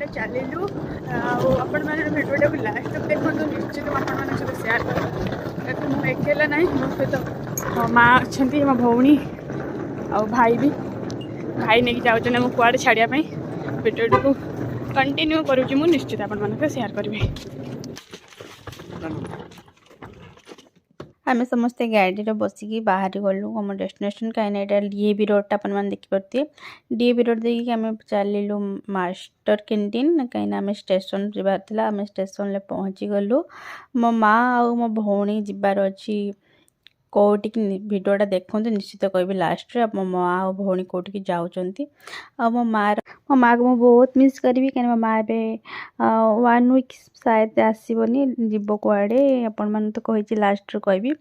ଏବେ ଚାଲିଲୁ ଆପଣମାନେ ଭିଡ଼ିଓଟାକୁ ଲାଷ୍ଟ ତक ଦେଖନ୍ତୁ ନିଶ୍ଚିତ ଆପଣମାନଙ୍କ ସହିତ ସେୟାର କରିବି। ମୁଁ ଏକେଲା ନାହିଁ ମୋ ସହିତ ମୋ ମା ଅଛନ୍ତି ମୋ ଭଉଣୀ ଆଉ ଭାଇ ବି ଭାଇ ନେଇକି ଯାଉଛନ୍ତି ମୁଁ କୁଆଡ଼େ ଛାଡ଼ିବା ପାଇଁ ଭିଡ଼ିଓଟାକୁ कंटिन्यू करुँच मु निश्चित आपको सेयार करी। आम समस्ते गाड़ी बसिकी बाहर गलु आम डेस्टिनेशन कहीं डीएवी रोड अपन देखिपे डीएवी रोड देखिए आम चलू मास्टर कैंटीन कहीं आम स्टेशन जबार आम स्टेशन पहुँची गलु मो माँ आ मो भौणी जबार अच्छी कौटिक भिडटा देखते निश्चित कह लास्ट मो माँ आ भौणी कौटिक जाऊँगी आ मो माँ को मुझे बहुत मिस करी कहीं मो माँ ए 1 वीक शायद आसबनी जीव कुआड़े आपण मैंने तो कही लास्ट कहबी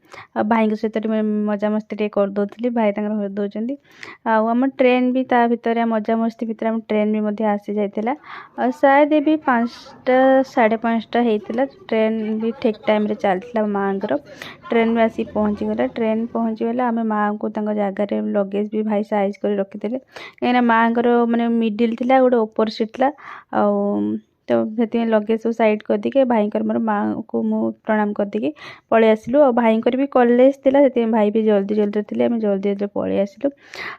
भाई सहित मजामस्ती करदे भाई हो दौरान आम ट्रेन भी ता भर मजामस्ती भितर आम ट्रेन भी आसी जाता शायद भी 5टा 5:30 होता ट्रेन भी ठीक टाइम रे चलता माँ ट्रेन भी आसी पहुँची गला ट्रेन पहुँची गला आम माँ को जगार लगेज भी भाई साइज कर रखी कहीं माँ माने मिडिल थी गोटे ऊपर सीट था तो से लगेज सब साइड करदे भाई मोर माँ को मु प्रणाम करदे पलि आसलु आ भाई भी कॉलेज थी भाई भी जल्दी जल्दी थे आम जल्दी जल्दी पलि आसलु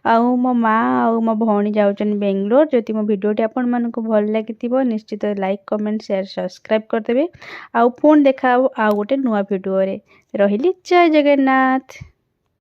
आ मो माँ आ मो भौणी जाऊँ बेंगलोर जदि मो भिडियोटी आपण मानक भल लगी निश्चित लाइक कमेंट शेयर सब्सक्राइब करदेवे आउ पुणी देखा आ गोटे नुआ भिडियो रे रही जय जगन्नाथ।